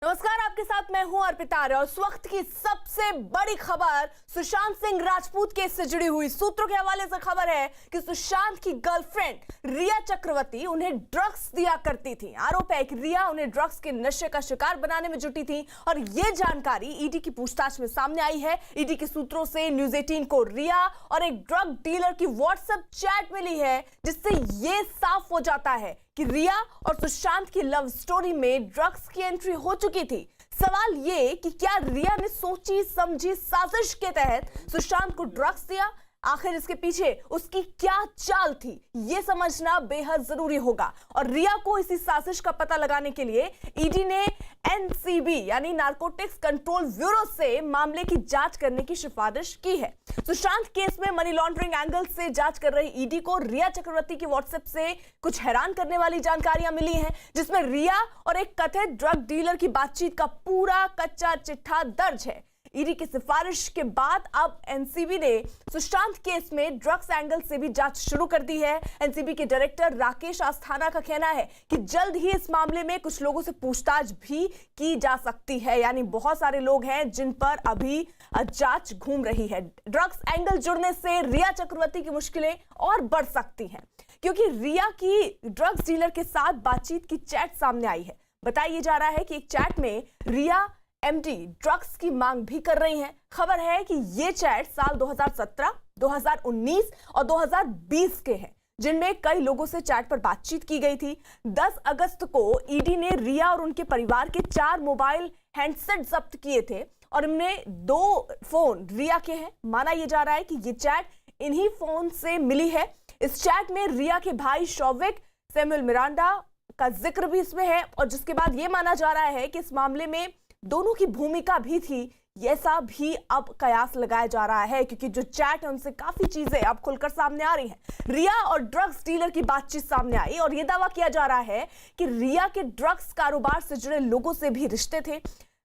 नमस्कार, आपके साथ मैं हूं अर्पिता और उस वक्त की सबसे बड़ी खबर सुशांत सिंह राजपूत केस से जुड़ी हुई। सूत्रों के हवाले से खबर है कि सुशांत की गर्लफ्रेंड रिया चक्रवर्ती उन्हें ड्रग्स दिया करती थी। आरोप है कि रिया उन्हें ड्रग्स के नशे का शिकार बनाने में जुटी थी और ये जानकारी ईडी की पूछताछ में सामने आई है। ईडी के सूत्रों से न्यूज 18 को रिया और एक ड्रग डीलर की व्हाट्सएप चैट मिली है, जिससे ये साफ हो जाता है कि रिया और सुशांत की लव स्टोरी में ड्रग्स की एंट्री हो चुकी थी। सवाल ये कि क्या रिया ने सोची समझी साजिश के तहत सुशांत को ड्रग्स दिया? आखिर इसके पीछे उसकी क्या चाल थी, ये समझना बेहद जरूरी होगा। और रिया को इसी साजिश का पता लगाने के लिए ईडी ने एनसीबी यानी नारकोटिक्स कंट्रोल ब्यूरो से मामले की जांच करने की सिफारिश की है। सुशांत केस में मनी लॉन्ड्रिंग एंगल से जांच कर रही ईडी को रिया चक्रवर्ती की व्हाट्सएप से कुछ हैरान करने वाली जानकारियां मिली हैं, जिसमें रिया और एक कथित ड्रग डीलर की बातचीत का पूरा कच्चा चिट्ठा दर्ज है। ईडी की सिफारिश के बाद अब एनसीबी ने सुशांत केस में ड्रग्स एंगल से भी जांच शुरू कर दी है। एनसीबी के डायरेक्टर राकेश अस्थाना का कहना है कि जल्द ही इस मामले में कुछ लोगों से पूछताछ भी की जा सकती है, यानी बहुत सारे लोग हैं जिन पर अभी जांच घूम रही है। ड्रग्स एंगल जुड़ने से रिया चक्रवर्ती की मुश्किलें और बढ़ सकती हैं, क्योंकि रिया की ड्रग्स डीलर के साथ बातचीत की चैट सामने आई है। बताया जा रहा है कि एक चैट में रिया एमडी ड्रग्स की मांग भी कर रही हैं। खबर है कि ये चैट साल 2017, 2019 और 2020 के हैं, जिनमें कई लोगों से चैट पर बातचीत की गई थी। 10 अगस्त को ईडी ने रिया और उनके परिवार के 4 मोबाइल हैंडसेट जब्त किए थे और इनमें 2 फोन रिया के हैं। माना यह जा रहा है कि ये चैट इन्हीं फोन से मिली है। इस चैट में रिया के भाई शौविक सैमुअल मिरांडा का जिक्र भी इसमें है और जिसके बाद यह माना जा रहा है कि इस मामले में दोनों की भूमिका भी थी। ऐसा भी अब कयास लगाया जा रहा है, क्योंकि जो चैट है उनसे काफी चीजें अब खुलकर सामने आ रही हैं। रिया और ड्रग्स डीलर की बातचीत सामने आई और यह दावा किया जा रहा है कि रिया के ड्रग्स कारोबार से जुड़े लोगों से भी रिश्ते थे।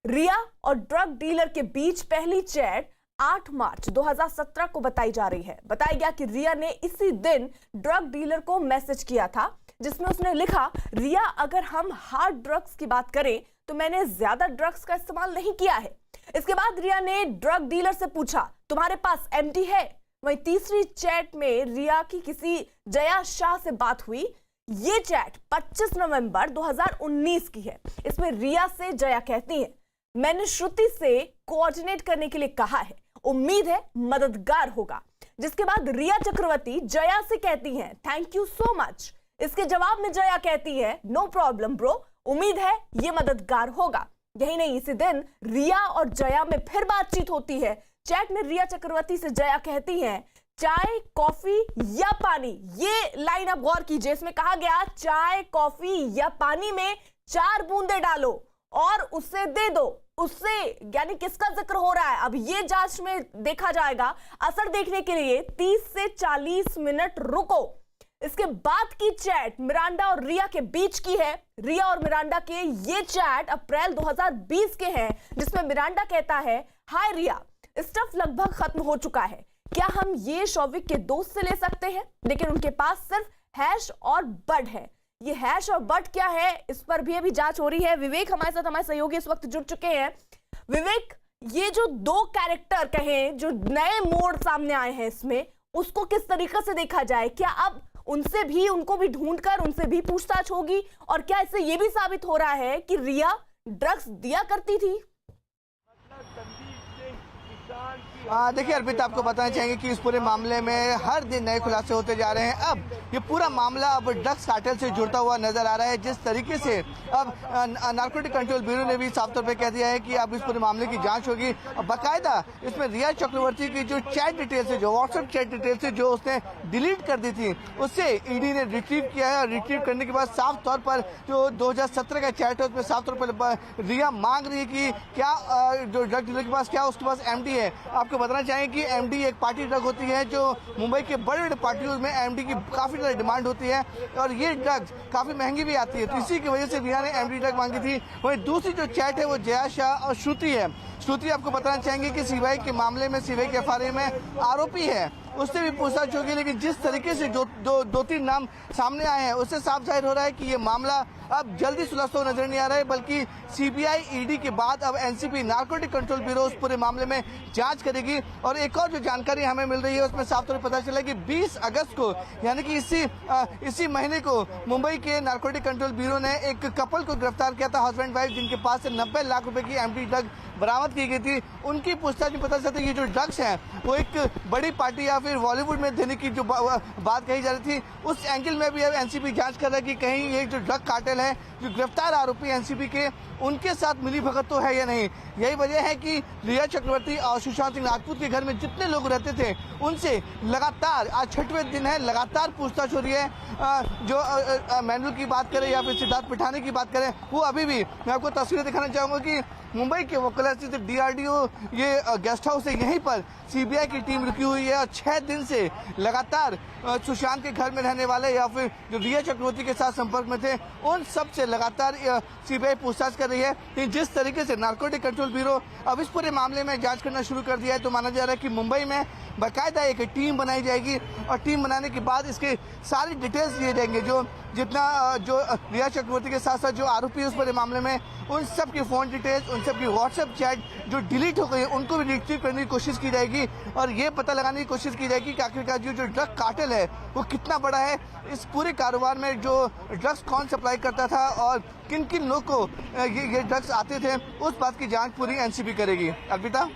रिया और ड्रग डीलर के बीच पहली चैट 8 मार्च 2017 को बताई जा रही है। बताया गया कि रिया ने इसी दिन ड्रग डीलर को मैसेज किया था, जिसमें उसने लिखा, रिया अगर हम हार्ड ड्रग्स की बात करें तो मैंने ज्यादा ड्रग्स का इस्तेमाल नहीं किया है। इसके बाद रिया ने ड्रग डीलर से पूछा, तुम्हारे पास एमडी है? वहीं तीसरी चैट में रिया की किसी जया शाह से बात हुई। ये चैट 25 नवंबर 2019 की है। इसमें रिया से जया कहती है, मैंने श्रुति से कोऑर्डिनेट करने के लिए कहा है, उम्मीद है मददगार होगा। जिसके बाद रिया चक्रवर्ती जया से कहती हैं, थैंक यू सो मच। इसके जवाब में जया कहती है, नो प्रॉब्लम ब्रो, उम्मीद है ये मददगार होगा। यही नहीं, इसी दिन रिया और जया में फिर बातचीत होती है। चैट में रिया चक्रवर्ती से जया कहती हैं, चाय कॉफी या पानी। ये लाइन आप गौर कीजिए, इसमें कहा गया चाय कॉफी या पानी में 4 बूंदे डालो और उसे दे दो। उससे यानी किसका जिक्र हो रहा है, अब ये जांच में देखा जाएगा। असर देखने के लिए 30 से 40 मिनट रुको। इसके बाद की चैट मिरांडा और रिया के बीच की है। रिया और मिरांडा के ये चैट अप्रैल 2020 के हैं, जिसमें मिरांडा कहता है, हाय रिया, स्टफ लगभग खत्म हो चुका है, क्या हम ये शौविक के दोस्त से ले सकते हैं? लेकिन उनके पास सिर्फ हैश और बड है। ये हैश और बड क्या है, इस पर भी अभी जांच हो रही है। विवेक हमारे साथ, हमारे सहयोगी इस वक्त जुड़ चुके हैं। विवेक, ये जो 2 कैरेक्टर कहें जो नए मोड़ सामने आए हैं, इसमें उसको किस तरीके से देखा जाए? क्या अब उनको भी ढूंढकर उनसे भी पूछताछ होगी? और क्या इससे यह भी साबित हो रहा है कि रिया ड्रग्स दिया करती थी? देखिए अर्पिता, आपको बताना चाहेंगे कि इस पूरे मामले में हर दिन नए खुलासे होते जा रहे हैं। अब ये पूरा मामला अब ड्रग्स कार्टेल से जुड़ता हुआ नजर आ रहा है। जिस तरीके से अब नारकोटिक कंट्रोल ब्यूरो ने भी साफ तौर पे कह दिया है कि अब इस पूरे मामले की जांच होगी। बाकायदा इसमें रिया चक्रवर्ती की जो चैट डिटेल्स है, जो व्हाट्सएप चैट डिटेल्स है, जो उसने डिलीट कर दी थी, उससे ईडी ने रिट्रीव किया है। और रिट्रीव करने के बाद साफ तौर पर जो 2017 का चैट है, उसमें साफ तौर पर रिया मांग रही है कि क्या जो ड्रग डीलर के पास क्या उसके पास एमडी है। आपको बताना चाहेंगे कि एमडी एक पार्टी ड्रग होती है, जो मुंबई के बड़े बड़े पार्टियों में एमडी की काफी ज्यादा डिमांड होती है और ये ड्रग्स काफी महंगी भी आती है। तो इसी की वजह से रिया ने एमडी ड्रग मांगी थी। वहीं दूसरी जो चैट है वो जया शाह और श्रुति है। श्रुति, आपको बताना चाहेंगे कि सीबीआई के मामले में, सीबीआई के एफआईआर में आरोपी है उससे भी पूछताछ होगी। लेकिन जिस तरीके से दो तीन नाम सामने आए हैं उससे साफ जाहिर हो रहा है कि ये मामला अब जल्दी सुलझता हुआ नजर नहीं आ रहा है, बल्कि सीबीआई ईडी के बाद अब एनसीबी नारकोटिक कंट्रोल ब्यूरो उस पूरे मामले में जांच करेगी। और एक और जो जानकारी हमें मिल रही है उसमें साफ तौर पर पता चला कि 20 अगस्त को यानी कि इसी महीने को मुंबई के नारकोटिक कंट्रोल ब्यूरो ने एक कपल को गिरफ्तार किया था, हस्बैंड वाइफ, जिनके पास से 90 लाख रुपए की एमडी ड्रग बरामद की गई थी। उनकी पूछताछ में पता चलता है ये जो ड्रग्स हैं वो एक बड़ी पार्टी या फिर बॉलीवुड में देने की जो बात कही जा रही थी, उस एंगल में भी अब एनसीबी जांच कर रहा है कि कहीं ये जो ड्रग कार्टेल है, जो गिरफ्तार आरोपी एनसीबी के, उनके साथ मिली भगत तो है या नहीं। यही वजह है कि रिया चक्रवर्ती और सुशांत सिंह राजपूत के घर में जितने लोग रहते थे उनसे लगातार, आज 6वें दिन है, लगातार पूछताछ हो रही है। जो मैनुअल की बात करें या फिर सिद्धार्थ पिठानी की बात करें, वो अभी भी, मैं आपको तस्वीरें दिखाना चाहूंगा कि मुंबई के वकला स्थित डीआरडीओ ये गेस्ट हाउस है, यहीं पर सीबीआई की टीम रुकी हुई है और 6 दिन से लगातार सुशांत के घर में रहने वाले या फिर जो रिया चक्रवर्ती के साथ संपर्क में थे उन सब से लगातार सीबीआई पूछताछ कर रही है। लेकिन जिस तरीके से नारकोटिक कंट्रोल ब्यूरो अब इस पूरे मामले में जांच करना शुरू कर दिया है, तो माना जा रहा है कि मुंबई में बाकायदा एक टीम बनाई जाएगी और टीम बनाने के बाद इसके सारी डिटेल्स लिए जाएंगे। जो रिया चक्रवर्ती के साथ साथ जो आरोपी उस पूरे मामले में, उन सब की फोन डिटेल्स, उन सब की व्हाट्सएप चैट जो डिलीट हो गई है, उनको भी रिट्रीव करने की कोशिश की जाएगी और ये पता लगाने की कोशिश की जाएगी कि आखिरकार जो ड्रग कार्टेल है वो कितना बड़ा है। इस पूरे कारोबार में जो ड्रग्स कौन सप्लाई करता था और किन किन लोग को ये ड्रग्स आते थे, उस बात की जांच पूरी एनसीबी करेगी। अर्पिता,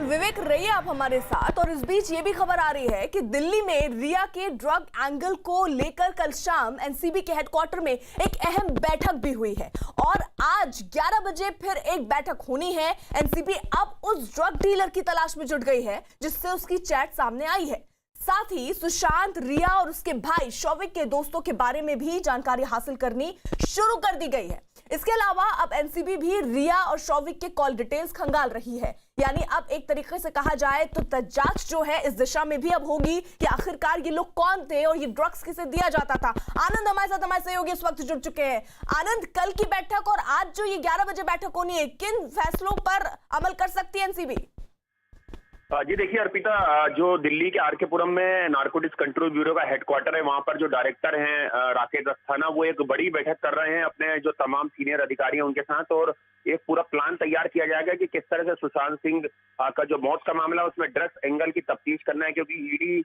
विवेक, रहिए आप हमारे साथ। और इस बीच ये भी खबर आ रही है कि दिल्ली में रिया के ड्रग एंगल को लेकर कल शाम एनसीबी के हेडक्वार्टर में एक अहम बैठक भी हुई है और आज 11 बजे फिर एक बैठक होनी है। एनसीबी अब उस ड्रग डीलर की तलाश में जुट गई है जिससे उसकी चैट सामने आई है। साथ ही सुशांत, रिया और उसके भाई शौविक के दोस्तों के बारे में भी जानकारी हासिल करनी शुरू कर दी गई है। इसके अलावा अब एनसीबी भी रिया और शौविक के कॉल डिटेल्स खंगाल रही है। यानी अब एक तरीके से कहा जाए तो जांच जो है इस दिशा में भी अब होगी कि आखिरकार ये लोग कौन थे और ये ड्रग्स किसे दिया जाता था। आनंद हमारे साथ, हमारे सहयोगी इस वक्त जुड़ चुके हैं। आनंद, कल की बैठक और आज जो ये 11 बजे बैठक होनी है, किन फैसलों पर अमल कर सकती है एनसीबी? जी देखिए अर्पिता, जो दिल्ली के आरके पुरम में नारकोटिक्स कंट्रोल ब्यूरो का हेडक्वार्टर है, वहां पर जो डायरेक्टर हैं राकेश अस्थाना, वो एक बड़ी बैठक कर रहे हैं अपने जो तमाम सीनियर अधिकारी हैं उनके साथ और एक पूरा प्लान तैयार किया जाएगा कि किस तरह से सुशांत सिंह का जो मौत का मामला है उसमें ड्रग्स एंगल की तफ्तीश करना है। क्योंकि ईडी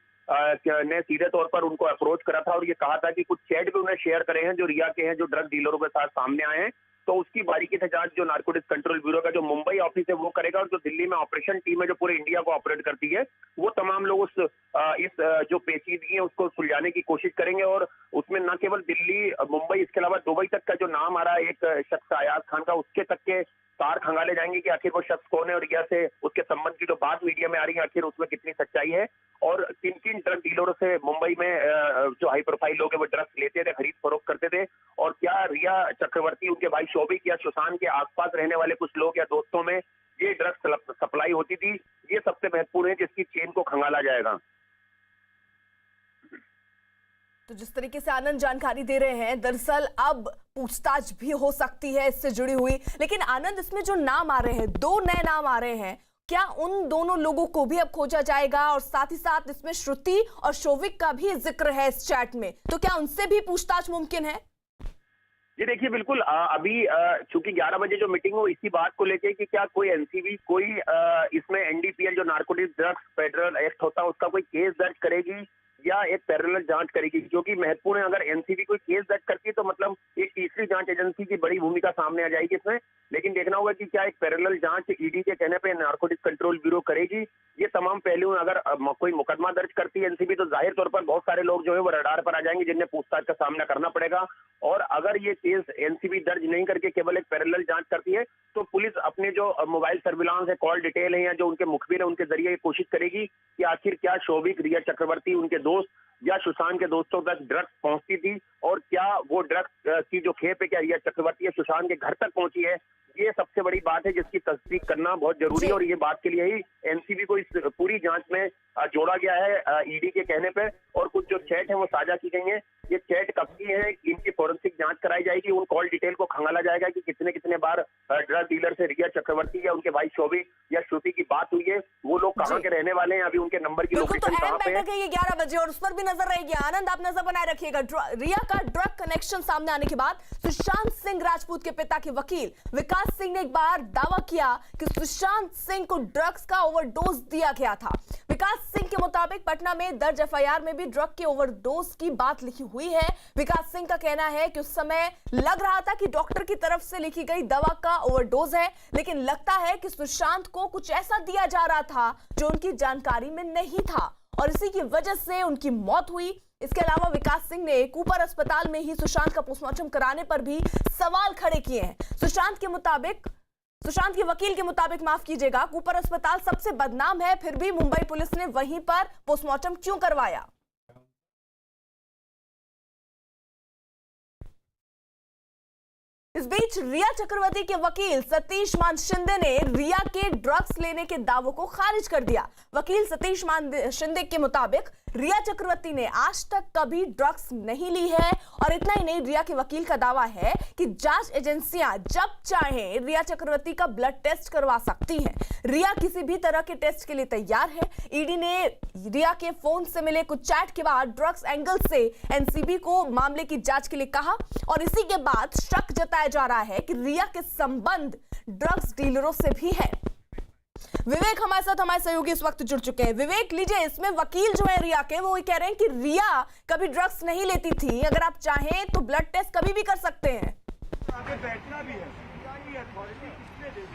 ने सीधे तौर पर उनको अप्रोच करा था और ये कहा था कि कुछ चैट भी उन्हें शेयर करे हैं जो रिया के हैं, जो ड्रग डीलरों के साथ सामने आए हैं। तो उसकी बारीकी से जांच जो नारकोटिक्स कंट्रोल ब्यूरो का जो मुंबई ऑफिस है वो करेगा और जो दिल्ली में ऑपरेशन टीम है जो पूरे इंडिया को ऑपरेट करती है, वो तमाम लोग इस जो पेचीदगी है उसको सुलझाने की कोशिश करेंगे। और उसमें न केवल दिल्ली, मुंबई, इसके अलावा दुबई तक का जो नाम आ रहा है एक शख्स अयाज खान का, उसके तक के तार खंगाले जाएंगे कि आखिर वो शख्स कौन है और रिया से उसके संबंध की जो बात मीडिया में आ रही है आखिर उसमें कितनी सच्चाई है और किन किन ड्रग डीलरों से मुंबई में जो हाई प्रोफाइल लोग हैं वो ड्रग्स लेते थे, खरीद फरोख्त करते थे और क्या रिया चक्रवर्ती, उनके भाई शौविक या सुशांत के आसपास रहने वाले कुछ लोग या दोस्तों में ये ड्रग्स सप्लाई होती थी। ये सबसे महत्वपूर्ण है जिसकी चेन को खंगाला जाएगा। तो जिस तरीके से आनंद जानकारी दे रहे हैं, दरअसल अब पूछताछ भी हो सकती है इससे जुड़ी हुई। लेकिन आनंद, इसमें जो नाम आ रहे हैं, 2 नए नाम आ रहे हैं, क्या उन दोनों लोगों को भी अब खोजा जाएगा? और साथ ही साथ इसमें श्रुति और शौविक का भी जिक्र है इस चैट में, तो क्या उनसे भी पूछताछ मुमकिन है? जी देखिए, बिल्कुल अभी चूंकि 11 बजे जो मीटिंग हो इसी बात को लेके कि क्या कोई एनसीबी कोई इसमें एनडीपीएल जो नारकोटिक्स ड्रग्स फेडरल एक्ट होता है उसका कोई केस दर्ज करेगी या एक पैरेलल जांच करेगी, जो कि महत्वपूर्ण है। अगर एनसीबी कोई केस दर्ज करती है तो मतलब एक तीसरी जांच एजेंसी की बड़ी भूमिका सामने आ जाएगी इसमें। लेकिन देखना होगा कि क्या एक पैरेलल जांच ईडी के कहने पे नारकोटिक्स कंट्रोल ब्यूरो करेगी। ये तमाम पहलू, अगर कोई मुकदमा दर्ज करती है एनसीबी तो जाहिर तौर पर बहुत सारे लोग जो है वो रडार पर आ जाएंगे जिन्हें पूछताछ का सामना करना पड़ेगा। और अगर ये केस एनसीबी दर्ज नहीं करके केवल एक पैरेलल जांच करती है तो पुलिस अपने जो मोबाइल सर्विलांस है, कॉल डिटेल है या जो उनके मुखबिर है उनके जरिए कोशिश करेगी कि आखिर क्या शौविक, रिया चक्रवर्ती, उनके दोस्त या सुशांत के दोस्तों तक ड्रग्स पहुंचती थी और क्या वो ड्रग्स की जो खेप है क्या रिया चक्रवर्ती या सुशांत के घर तक पहुंची है। ये सबसे बड़ी बात है जिसकी तस्दीक करना बहुत जरूरी है और ये बात के लिए ही एनसीबी को इस पूरी जांच में जोड़ा गया है ईडी के कहने पे। और कुछ जो चैट है वो साझा की गई है। ये चैट कब की है, इनकी फोरेंसिक जांच कराई जाएगी, उन कॉल डिटेल को खंगाला जाएगा कि कितने कितने बार ड्रग डीलर से रिया चक्रवर्ती या उनके भाई शौविक या श्रुति की बात हुई है, वो लोग कहाँ के रहने वाले हैं, अभी उनके नंबर की बिल्कुल, तो लोकेशन अहम कहाँ पे है। बैठक है ये 11 बजे और उस पर भी नजर रहेगी। आनंद, आप नजर बनाए रखिएगा। रिया का ड्रग कनेक्शन सामने आने के बाद सुशांत सिंह राजपूत के पिता के वकील विकास सिंह ने एक बार दावा किया कि सुशांत सिंह को ड्रग्स का ओवरडोज दिया गया था। विकास सिंह के मुताबिक पटना में दर्ज एफआईआर में भी ड्रग के ओवरडोज की बात लिखी हुई है। विकास सिंह का कहना है कि उस समय लग रहा था कि डॉक्टर की तरफ से लिखी गई दवा का ओवरडोज है, लेकिन लगता है कि सुशांत को कुछ ऐसा दिया जा रहा था जो उनकी जानकारी में नहीं था और इसी की वजह से उनकी मौत हुई। इसके अलावा विकास सिंह ने कूपर अस्पताल में ही सुशांत का पोस्टमार्टम कराने पर भी सवाल खड़े किए हैं। सुशांत के वकील के मुताबिक, माफ कीजिएगा, कूपर अस्पताल सबसे बदनाम है, फिर भी मुंबई पुलिस ने वहीं पर पोस्टमार्टम क्यों करवाया? इस बीच रिया चक्रवर्ती के वकील सतीश मान शिंदे ने रिया के ड्रग्स लेने के दावों को खारिज कर दिया। वकील सतीश मान शिंदे के मुताबिक रिया चक्रवर्ती ने आज तक कभी ड्रग्स नहीं ली है और इतना ही नहीं, रिया के वकील का दावा है कि जांच एजेंसियां जब चाहें रिया चक्रवर्ती का ब्लड टेस्ट करवा सकती हैं। रिया किसी भी तरह के टेस्ट के लिए तैयार है। ईडी ने रिया के फोन से मिले कुछ चैट के बाद ड्रग्स एंगल से एनसीबी को मामले की जांच के लिए कहा और इसी के बाद शक जताया जा रहा है कि रिया के संबंध ड्रग्स डीलरों से भी है। विवेक हमारे साथ, हमारे सहयोगी इस वक्त जुड़ चुके हैं। विवेक, लीजिए, इसमें वकील जो है रिया के, वो कह रहे हैं कि रिया कभी ड्रग्स नहीं लेती थी, अगर आप चाहें तो ब्लड टेस्ट कभी भी कर सकते हैं। आगे बैठना भी है।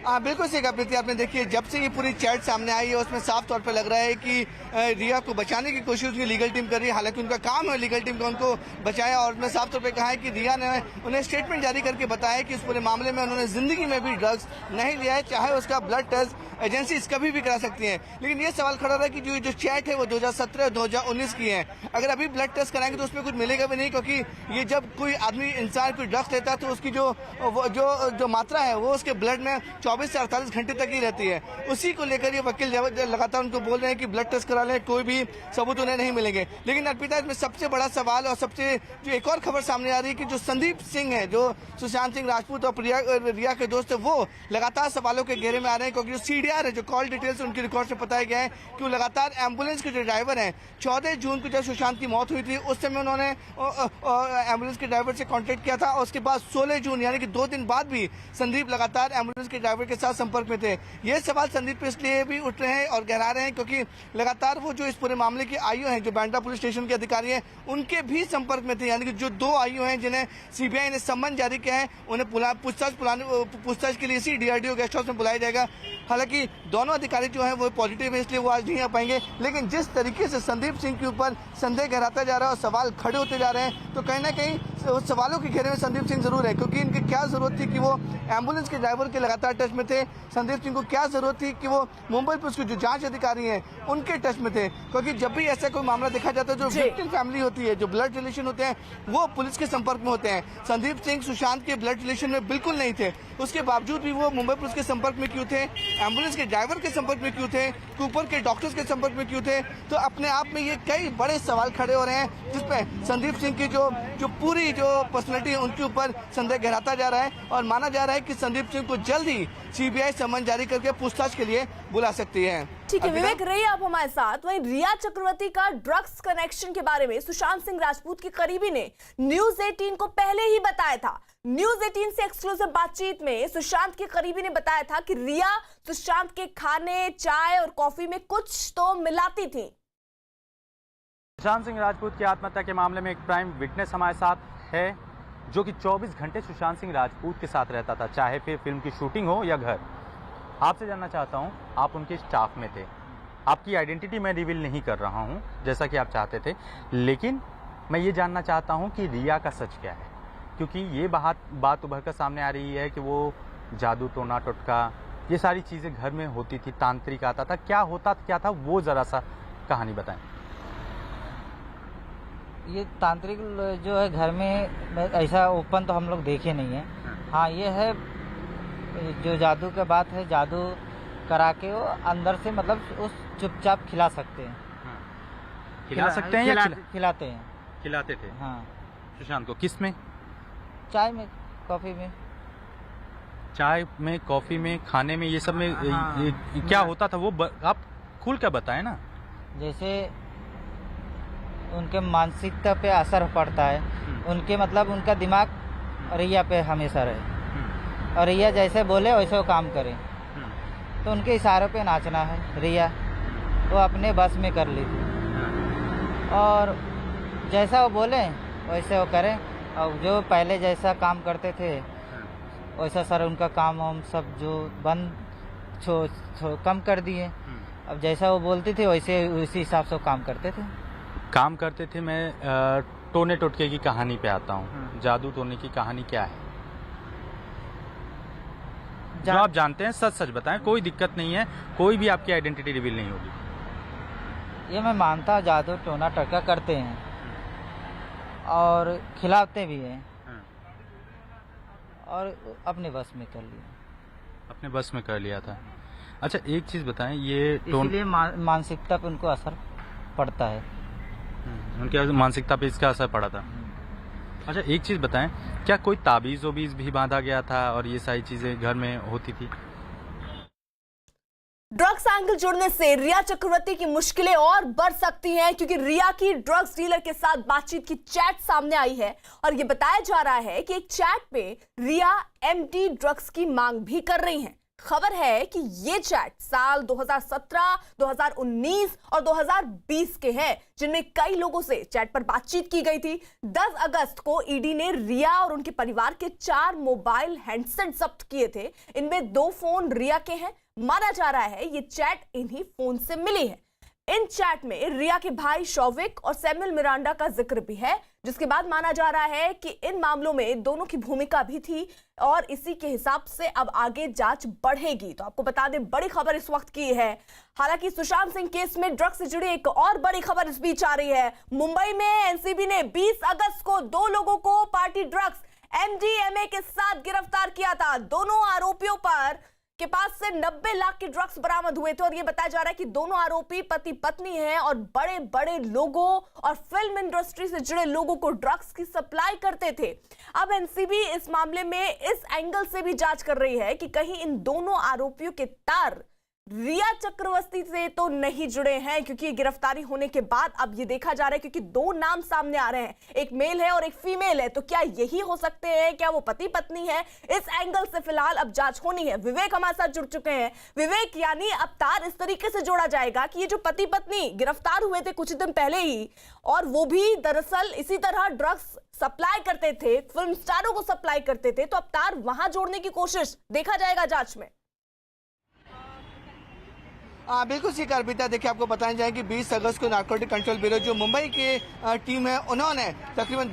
हाँ, बिल्कुल सही कहा प्रीति आपने। देखिए, जब से ये पूरी चैट सामने आई है उसमें साफ तौर पे लग रहा है कि रिया को बचाने की कोशिश उसकी लीगल टीम कर रही है। हालांकि उनका काम है लीगल टीम का उनको बचाया और उसमें साफ तौर पे कहा है कि रिया ने उन्हें स्टेटमेंट जारी करके बताया कि इस पूरे मामले में उन्होंने जिंदगी में भी ड्रग्स नहीं लिया है, चाहे उसका ब्लड टेस्ट एजेंसी कभी भी करा सकती है। लेकिन ये सवाल खड़ा रहा है कि जो चैट है वो 2017 2019 की है। अगर अभी ब्लड टेस्ट कराएंगे तो उसमें कुछ मिलेगा भी नहीं, क्योंकि ये जब कोई आदमी इंसान कोई ड्रग्स लेता है तो उसकी जो मात्रा है वो उसके ब्लड में 24 से 48 घंटे तक ही रहती है। उसी को लेकर ये वकील लगातार उनको बोल रहे हैं कि ब्लड टेस्ट करा लें, कोई भी सबूत उन्हें नहीं मिलेंगे। लेकिन अर्पिता, इसमें सबसे बड़ा सवाल और सबसे जो एक और खबर सामने आ रही है कि जो संदीप सिंह है, जो सुशांत सिंह राजपूत और रिया के दोस्त है, वो लगातार सवालों के घेरे में आ रहे हैं, क्योंकि जो सीडीआर है, जो कॉल डिटेल्स उनकी रिकॉर्ड से बताया गया है कि वो लगातार एम्बुलेंस के जो ड्राइवर हैं, 14 जून को जब सुशांत की मौत हुई थी उस समय उन्होंने एम्बुलेंस के ड्राइवर से कॉन्टेक्ट किया था और उसके बाद 16 जून यानी कि 2 दिन बाद भी संदीप लगातार एम्बुलेंस के ड्राइवर के साथ संपर्क में थे। ये सवाल संदीप पे इसलिए भी उठ रहे हैं और गहरा रहे हैं क्योंकि लगातार वो जो इस पूरे मामले के आईओ हैं, जो बांद्रा पुलिस स्टेशन के अधिकारी हैं, उनके भी संपर्क में थे। यानी कि जो 2 आईओ हैं जिन्हें सीबीआई ने सम्मन जारी किया है, उन्हें पूछताछ के लिए इसी डीआरडीओ गेस्ट हाउस में बुलाया जाएगा। हालांकि दोनों अधिकारी जो हैं वो पॉजिटिव है, इसलिए वो आज नहीं आ पाएंगे। लेकिन जिस तरीके से संदीप सिंह के ऊपर संदेह गहराता जा रहा है और सवाल खड़े होते जा रहे हैं, तो कहीं ना कहीं सवालों के घेरे में संदीप सिंह जरूर है। क्योंकि इनकी क्या जरूरत थी कि वो एम्बुलेंस के ड्राइवर के लगातार टच में थे। संदीप सिंह को क्या जरूरत थी कि वो मुंबई पुलिस के जो जांच अधिकारी हैं उनके टच में थे। क्योंकि जब भी ऐसा कोई मामला देखा जाता है, जो विक्टिम फैमिली होती है, जो ब्लड रिलेशन होते हैं, वो पुलिस के संपर्क में होते हैं। संदीप सिंह सुशांत के ब्लड रिलेशन में बिल्कुल नहीं थे, उसके बावजूद भी वो मुंबई पुलिस के संपर्क में क्यों थे, एम्बुलेंस के ड्राइवर के संपर्क में क्यों थे, कूपर के डॉक्टर्स के संपर्क में क्यों थे। तो अपने आप में ये कई बड़े सवाल खड़े हो रहे हैं, जिसपे संदीप सिंह की जो पूरी जो पर्सनैलिटी है उनके ऊपर संदेह गहराता जा रहा है और माना जा रहा है कि संदीप सिंह को जल्द ही सीबीआई सम्मन जारी करके पूछताछ के लिए बुला सकती है। ठीक है विवेक, रहिए आप हमारे साथ। वहीं रिया चक्रवर्ती का ड्रग्स कनेक्शन के बारे में सुशांत सिंह राजपूत की करीबी ने न्यूज 18 को पहले ही बताया था। न्यूज 18 से एक्सक्लूसिव बातचीत में सुशांत के करीबी ने बताया था कि रिया सुशांत के खाने, चाय और कॉफी में कुछ तो मिलाती थी। सुशांत सिंह राजपूत की आत्महत्या के मामले में एक प्राइम विटनेस हमारे साथ है, जो कि 24 घंटे सुशांत सिंह राजपूत के साथ रहता था, चाहे फिर फिल्म की शूटिंग हो या घर। आपसे जानना चाहता हूं, आप उनके स्टाफ में थे। आपकी आइडेंटिटी मैं रिवील नहीं कर रहा हूं जैसा कि आप चाहते थे, लेकिन मैं ये जानना चाहता हूं कि रिया का सच क्या है, क्योंकि ये बात उभर कर सामने आ रही है कि वो जादू, टोना टोटका, ये सारी चीज़ें घर में होती थी, तांत्रिक आता था, क्या था वो ज़रा सा कहानी बताएं। ये तांत्रिक जो है घर में ऐसा ओपन तो हम लोग देखे नहीं है। हाँ, ये है जो जादू का बात है, जादू करा के वो अंदर से मतलब उस चुपचाप खिला सकते हैं। खिला सकते हैं या खिलाते हैं? खिलाते थे। हाँ। सुशांत को किस में? चाय में, कॉफी में। चाय में, कॉफी में, खाने में, ये सब में क्या होता था वो आप खुल कर बताएं ना। जैसे उनके मानसिकता पे असर पड़ता है, उनके मतलब उनका दिमाग रिया पे हमेशा रहे और रिया जैसे बोले वैसे वो काम करे, तो उनके इशारों पे नाचना है रिया, वो अपने बस में कर लेती और जैसा वो बोले वैसे वो करें। और जो पहले जैसा काम करते थे वैसा सर उनका काम हम सब जो बंद कम कर दिए। अब जैसा वो बोलती थी वैसे उसी हिसाब से वो काम करते थे। मैं टोने टोटके की कहानी पे आता हूँ। जादू टोने की कहानी क्या है जो आप जानते हैं? सच सच बताएं, कोई दिक्कत नहीं है, कोई भी आपकी आइडेंटिटी रिवील नहीं होगी। ये मैं मानता हूँ, जादू टोना टटका करते हैं और खिलाते भी हैं और अपने बस में कर लिया था। अच्छा एक चीज बताएं, ये इसलिए मानसिकता पे उनको असर पड़ता है। उनके मानसिकता पे इसका असर पड़ा था। अच्छा एक चीज बताएं, क्या कोई ताबीज वबीज भी बांधा गया था और ये सारी चीजें घर में होती थी? ड्रग्स एंगल जुड़ने से रिया चक्रवर्ती की मुश्किलें और बढ़ सकती हैं, क्योंकि रिया की ड्रग्स डीलर के साथ बातचीत की चैट सामने आई है और यह बताया जा रहा है कि एक चैट में रिया एमडी ड्रग्स की मांग भी कर रही हैं। खबर है कि ये चैट साल 2017, 2019 और 2020 के हैं, जिनमें कई लोगों से चैट पर बातचीत की गई थी। 10 अगस्त को ईडी ने रिया और उनके परिवार के 4 मोबाइल हैंडसेट जब्त किए थे। इनमें 2 फोन रिया के हैं। माना जा रहा है ये चैट इन्हीं फोन से मिली है। इन चैट में रिया के भाई शौविक और सैमुअल मिरांडा का जिक्र भी है, जिसके बाद माना जा रहा है कि इन मामलों में दोनों की भूमिका भी थी और इसी के हिसाब से अब आगे जांच बढ़ेगी। तो आपको बता दें, बड़ी खबर इस वक्त की है। हालांकि सुशांत सिंह केस में ड्रग्स से जुड़ी एक और बड़ी खबर इस बीच आ रही है। मुंबई में एनसीबी ने 20 अगस्त को 2 लोगों को पार्टी ड्रग्स एमडीएमए के साथ गिरफ्तार किया था। दोनों आरोपियों पर के पास से 90 लाख के ड्रग्स बरामद हुए थे और यह बताया जा रहा है कि दोनों आरोपी पति पत्नी हैं और बड़े बड़े लोगों और फिल्म इंडस्ट्री से जुड़े लोगों को ड्रग्स की सप्लाई करते थे। अब एनसीबी इस मामले में इस एंगल से भी जांच कर रही है कि कहीं इन दोनों आरोपियों के तार रिया चक्रवर्ती से तो नहीं जुड़े हैं, क्योंकि गिरफ्तारी होने के बाद अब ये देखा जा रहा है, क्योंकि 2 नाम सामने आ रहे हैं, एक मेल है और एक फीमेल है, तो क्या यही हो सकते हैं? क्या वो पति पत्नी है? इस एंगल से फिलहाल अब जांच होनी है। विवेक हमारे साथ जुड़ चुके हैं। विवेक, यानी अब तार इस तरीके से जोड़ा जाएगा कि ये जो पति पत्नी गिरफ्तार हुए थे कुछ दिन पहले ही, और वो भी दरअसल इसी तरह ड्रग्स सप्लाई करते थे, फिल्म स्टारों को सप्लाई करते थे, तो अब तार वहां जोड़ने की कोशिश देखा जाएगा जांच में। बिल्कुल ठीक अर्पिता, देखिए आपको बताया जाए कि 20 अगस्त को नारकोटिक कंट्रोल ब्यूरो जो मुंबई की टीम है, उन्होंने तकरीबन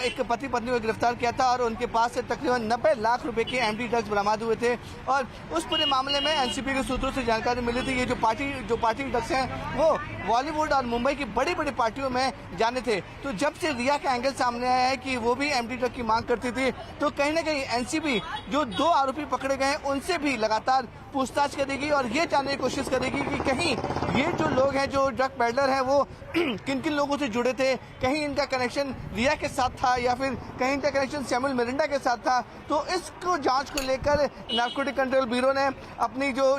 एक पति पत्नी को गिरफ्तार किया था और उनके पास से तकरीबन 90 लाख रुपए के एमडी ड्रग्स बरामद हुए थे। और उस पूरे मामले में एनसीबी के सूत्रों से जानकारी मिली थी, ये जो पार्टी ड्रग्स हैं वो बॉलीवुड और मुंबई की बड़ी बड़ी पार्टियों में जाने थे। तो जब से रिया का एंगल सामने आया है कि वो भी एमडी ड्रग की मांग करती थी, तो कहीं ना कहीं एनसीबी जो 2 आरोपी पकड़े गए उनसे भी लगातार पूछताछ करेगी और ये जानने की कोशिश करेगी कि कहीं ये जो लोग हैं, जो ड्रग पेडलर हैं, वो किन किन लोगों से जुड़े थे, कहीं इनका कनेक्शन रिया के साथ था या फिर कहीं इनका कनेक्शन सैमुअल मिरांडा के साथ था। तो इसको जांच को लेकर नारकोटिक कंट्रोल ब्यूरो ने अपनी जो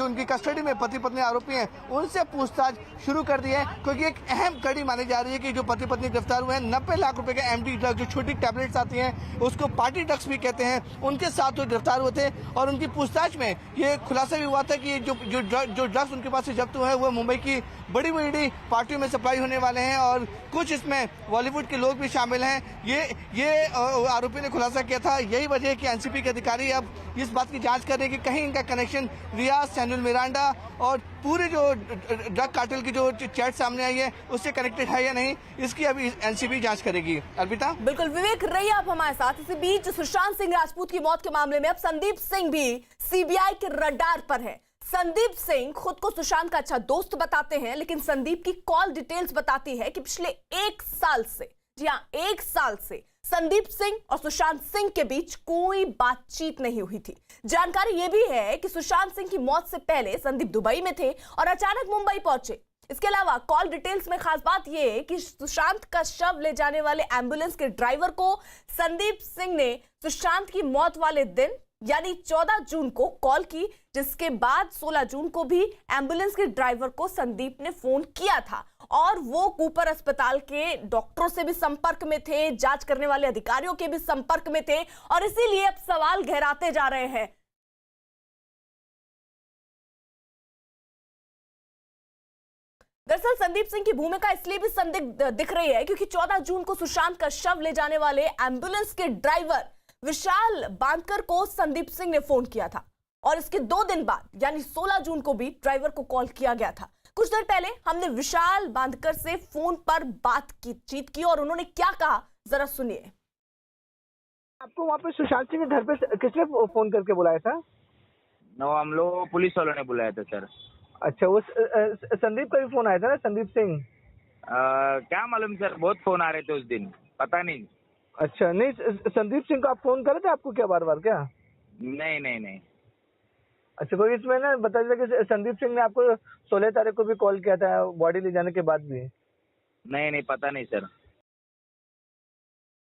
उनकी कस्टडी में पति पत्नी आरोपी हैं उनसे पूछताछ शुरू कर दी है, क्योंकि एक अहम कड़ी मानी जा रही है कि जो पति पत्नी गिरफ्तार हुए हैं, 90 लाख रुपए के एमडी ड्रग जो छोटी टैबलेट्स आती हैं उसको पार्टी ड्रग्स भी कहते हैं, उनके साथ वो गिरफ्तार हुए थे। और उनकी पूछताछ में ये खुलासा भी हुआ था कि जो ड्रग्स उनके पास से जब्त हुए हैं वो मुंबई की बड़ी बड़ी पार्टियों में सप्लाई होने वाले हैं और कुछ इसमें बॉलीवुड के लोग भी शामिल हैं। ये आरोपी ने खुलासा किया था। यही वजह है कि एनसीबी के अधिकारी अब इस बात की जांच कर रहे हैं कि कहीं इनका कनेक्शन रिया, सैमुअल मिरांडा और पूरे जो ड्रग कार्टेल की जो चैट सामने आई है उससे कनेक्टेड है या नहीं, इसकी अभी एनसीबी जांच करेगी। अर्पिता, बिल्कुल विवेक, रहिए आप हमारे साथ। इसी बीच सुशांत सिंह राजपूत की मौत के मामले में अब संदीप सिंह भी सीबीआई के रडार पर है। संदीप सिंह खुद को सुशांत का अच्छा दोस्त बताते हैं, लेकिन संदीप की कॉल डिटेल्स बताती है कि पिछले 1 साल से, जी हां 1 साल से संदीप सिंह और सुशांत सिंह के बीच कोई बातचीत नहीं हुई थी। जानकारी यह भी है कि सुशांत सिंह की मौत से पहले संदीप दुबई में थे और अचानक मुंबई पहुंचे। इसके अलावा कॉल डिटेल्स में खास बात यह है कि सुशांत का शव ले जाने वाले एम्बुलेंस के ड्राइवर को संदीप सिंह ने सुशांत की मौत वाले दिन यानी 14 जून को कॉल की, जिसके बाद 16 जून को भी एम्बुलेंस के ड्राइवर को संदीप ने फोन किया था और वो कूपर अस्पताल के डॉक्टरों से भी संपर्क में थे, जांच करने वाले अधिकारियों के भी संपर्क में थे और इसीलिए अब सवाल गहराते जा रहे हैं। दरअसल संदीप सिंह की भूमिका इसलिए भी संदिग्ध दिख रही है क्योंकि 14 जून को सुशांत का शव ले जाने वाले एम्बुलेंस के ड्राइवर विशाल बांदकर को संदीप सिंह ने फोन किया था और इसके 2 दिन बाद यानी 16 जून को भी ड्राइवर को कॉल किया गया था। कुछ देर पहले हमने विशाल बांदकर से फोन पर बातचीत की और उन्होंने क्या कहा जरा सुनिए। आपको वहाँ पे सुशांत सिंह के घर पे किसने फोन करके बुलाया था? हम लोग पुलिस वालों ने बुलाया था सर। अच्छा, वो संदीप का भी फोन आया था ना, संदीप सिंह? क्या मालूम सर, बहुत फोन आ रहे थे उस दिन, पता नहीं। अच्छा, नहीं संदीप सिंह को आप फोन करे थे आपको क्या बार बार क्या? नहीं नहीं नहीं। अच्छा, कोई इसमें ना बता देता कि संदीप सिंह ने आपको 16 तारीख को भी कॉल किया था बॉडी ले जाने के बाद भी? नहीं नहीं, पता नहीं सर।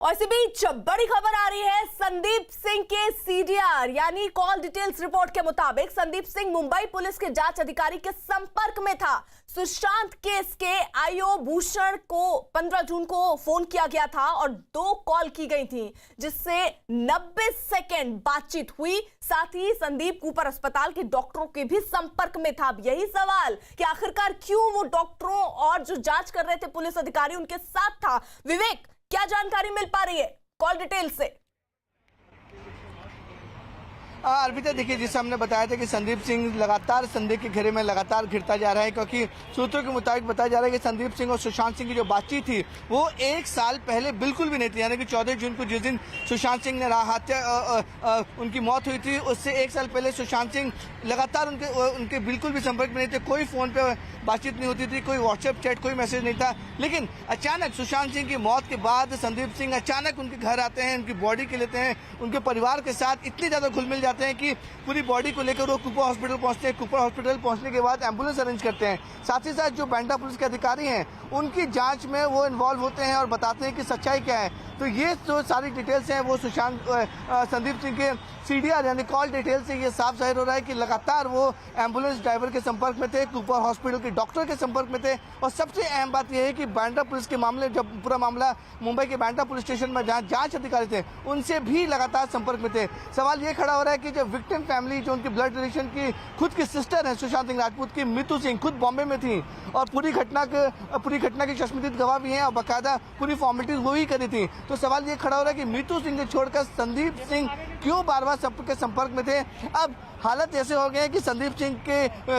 और इसी बीच बड़ी खबर आ रही है संदीप सिंह के सीडीआर यानी कॉल डिटेल्स रिपोर्ट के मुताबिक संदीप सिंह मुंबई पुलिस के जांच अधिकारी के संपर्क में था। सुशांत केस के आईओ भूषण को 15 जून को फोन किया गया था और 2 कॉल की गई थी जिससे 90 सेकेंड बातचीत हुई। साथ ही संदीप कूपर अस्पताल के डॉक्टरों के भी संपर्क में था। अब यही सवाल कि आखिरकार क्यों वो डॉक्टरों और जो जांच कर रहे थे पुलिस अधिकारी उनके साथ था। विवेक, क्या जानकारी मिल पा रही है कॉल डिटेल से? अर्पिता, देखिए जिसे हमने बताया था कि संदीप सिंह लगातार संदेह के घेरे में लगातार घिरता जा रहा है क्योंकि सूत्रों के मुताबिक बताया जा रहा है कि संदीप सिंह और सुशांत सिंह की जो बातचीत थी वो 1 साल पहले बिल्कुल भी नहीं थी। यानी कि 14 जून को जिस दिन सुशांत सिंह ने उनकी मौत हुई थी उससे 1 साल पहले सुशांत सिंह लगातार उनके बिल्कुल भी संपर्क में नहीं थे। कोई फोन पे बातचीत नहीं होती थी, कोई व्हाट्सएप चैट, कोई मैसेज नहीं था। लेकिन अचानक सुशांत सिंह की मौत के बाद संदीप सिंह अचानक उनके घर आते हैं, उनकी बॉडी के लेते हैं, उनके परिवार के साथ इतने ज्यादा घुल मिल जाते हैं कि पूरी बॉडी को लेकर वो कूपर हॉस्पिटल पहुंचते हैं। कूपर हॉस्पिटल पहुंचने के बाद एम्बुलेंस अरेंज करते हैं। साथ ही साथ जो बांद्रा पुलिस के अधिकारी हैं उनकी जांच में वो इन्वॉल्व होते हैं और बताते हैं कि सच्चाई क्या है। तो ये जो सारी डिटेल्स हैं वो संदीप सिंह के सीडीआर यानी कॉल डिटेल से ये साफ जाहिर हो रहा है कि लगातार वो एम्बुलेंस ड्राइवर के संपर्क में थे, कूपर हॉस्पिटल के डॉक्टर के संपर्क में थे। और सबसे अहम बात यह है कि बांद्रा पुलिस के मामले, जब पूरा मामला मुंबई के बांद्रा पुलिस स्टेशन में जहाँ जांच अधिकारी थे उनसे भी लगातार संपर्क में थे। सवाल ये खड़ा हो रहा है कि जब विक्टिम फैमिली, जो उनकी ब्लड रिलेशन की खुद की सिस्टर है सुशांत सिंह राजपूत की, मीतू सिंह, खुद बॉम्बे में थी और पूरी घटना की चश्मदीद गवाह भी हैं और बाकायदा पूरी फॉर्मेलिटीज वो ही करी थी। तो सवाल ये खड़ा हो रहा है कि मीतू सिंह को छोड़कर संदीप सिंह क्यों बार बार सबके संपर्क में थे। अब हालत ऐसे हो गए हैं कि संदीप सिंह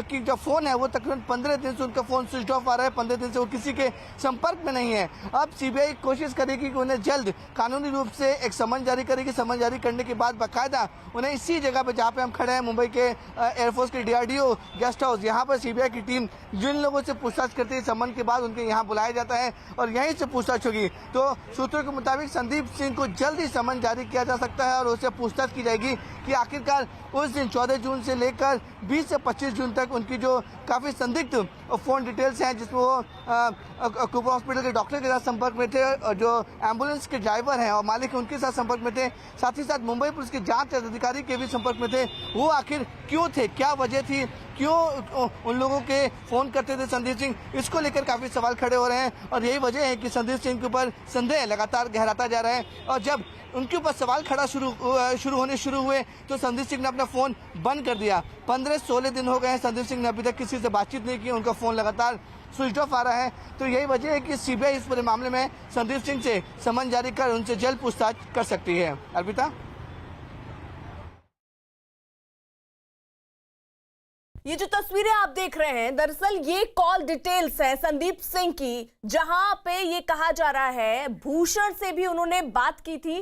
की जो फोन है वो तकरीबन 15 दिन से उनका फोन स्विच ऑफ आ रहा है, 15 दिन से वो किसी के संपर्क में नहीं है। अब सीबीआई कोशिश करेगी कि उन्हें जल्द कानूनी रूप से एक समन जारी करेगी। समन जारी करने के बाद बाकायदा उन्हें इसी जगह पे जहाँ पे हम खड़े हैं, मुंबई के एयरफोर्स के DRDO गेस्ट हाउस, यहाँ पर सीबीआई की टीम जिन लोगों से पूछताछ करती है समन के बाद उनके यहाँ बुलाया जाता है और यहीं से पूछताछ होगी। तो सूत्रों के मुताबिक संदीप सिंह को जल्द ही समन जारी किया जा सकता है और उससे पूछताछ की जाएगी कि आखिरकार उस दिन 14 जून से लेकर 20 से 25 जून तक उनकी जो काफ़ी संदिग्ध फ़ोन डिटेल्स हैं जिसमें वो कूपर हॉस्पिटल के डॉक्टर के साथ संपर्क में थे और जो एम्बुलेंस के ड्राइवर हैं और मालिक उनके साथ संपर्क में थे, साथ ही साथ मुंबई पुलिस के जांच अधिकारी के भी संपर्क में थे, वो आखिर क्यों थे, क्या वजह थी, क्यों उन लोगों के फ़ोन करते थे संदीप सिंह, इसको लेकर काफ़ी सवाल खड़े हो रहे हैं। और यही वजह है कि संदीप सिंह के ऊपर संदेह लगातार गहराता जा रहा है और जब उनके ऊपर सवाल खड़ा शुरू हुए तो संदीप सिंह ने अपना फ़ोन बंद कर दिया। 15-16 दिन हो गए हैं संदीप सिंह ने अभी तक किसी से बातचीत नहीं की, उनका फ़ोन लगातार स्विच ऑफ आ रहा है। तो यही वजह है कि सीबीआई इस पूरे मामले में संदीप सिंह से समन जारी कर उनसे जल्द पूछताछ कर सकती है। अर्पिता, ये जो तस्वीरें आप देख रहे हैं दरअसल ये कॉल डिटेल्स है संदीप सिंह की, जहां पे ये कहा जा रहा है भूषण से भी उन्होंने बात की थी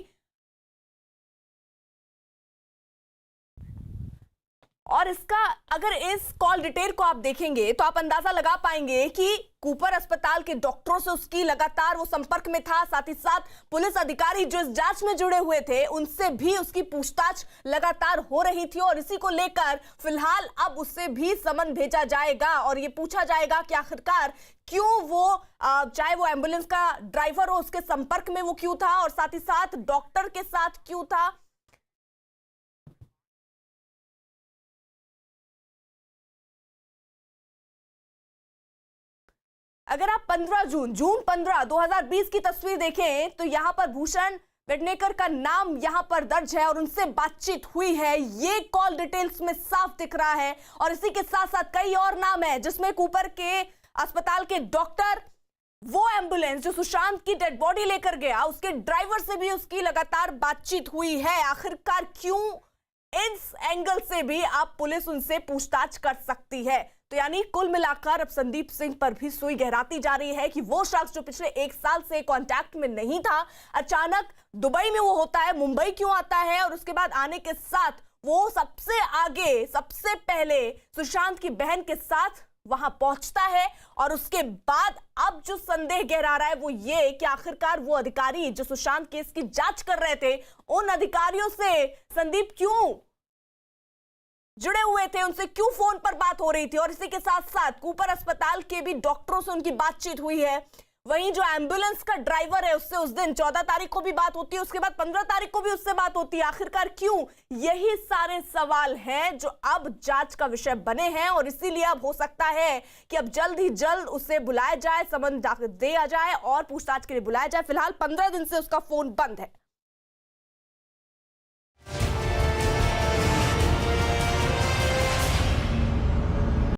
और इसका अगर इस कॉल डिटेल को आप देखेंगे तो आप अंदाजा लगा पाएंगे कि कूपर अस्पताल के डॉक्टरों से उसकी लगातार वो संपर्क में था। साथ ही साथ पुलिस अधिकारी जो इस जांच में जुड़े हुए थे उनसे भी उसकी पूछताछ लगातार हो रही थी और इसी को लेकर फिलहाल अब उससे भी समन भेजा जाएगा और ये पूछा जाएगा कि आखिरकार क्यों वो चाहे वो एम्बुलेंस का ड्राइवर हो उसके संपर्क में वो क्यों था और साथ ही साथ डॉक्टर के साथ क्यों था। अगर आप 15 जून 15 2020 की तस्वीर देखें तो यहां पर भूषण पेडनेकर का नाम यहां पर दर्ज है और उनसे बातचीत हुई है, ये कॉल डिटेल्स में साफ दिख रहा है। और इसी के साथ साथ कई और नाम है जिसमें कूपर के अस्पताल के डॉक्टर, वो एम्बुलेंस जो सुशांत की डेड बॉडी लेकर गया, उसके ड्राइवर से भी उसकी लगातार बातचीत हुई है। आखिरकार क्यों, इस एंगल से भी आप पुलिस उनसे पूछताछ कर सकती है। तो यानी कुल मिलाकर अब संदीप सिंह पर भी सुई गहराती जा रही है कि वो शख्स जो पिछले 1 साल से कांटेक्ट में नहीं था, अचानक दुबई में वो होता है, मुंबई क्यों आता है, और उसके बाद आने के साथ वो सबसे आगे, सबसे पहले सुशांत की बहन के साथ वहां पहुंचता है। और उसके बाद अब जो संदेह गहरा रहा है वो ये कि आखिरकार वो अधिकारी जो सुशांत केस की जांच कर रहे थे, उन अधिकारियों से संदीप क्यों जुड़े हुए थे, उनसे क्यों फोन पर बात हो रही थी। और इसी के साथ साथ कूपर अस्पताल के भी डॉक्टरों से उनकी बातचीत हुई है। वहीं जो एम्बुलेंस का ड्राइवर है उससे उस दिन 14 तारीख को भी बात होती है, उसके बाद 15 तारीख को भी उससे बात होती है। आखिरकार क्यों, यही सारे सवाल हैं जो अब जांच का विषय बने हैं। और इसीलिए अब हो सकता है कि अब जल्द ही जल्द उसे बुलाया जाए, समन दिया जाए और पूछताछ के लिए बुलाया जाए। फिलहाल 15 दिन से उसका फोन बंद है।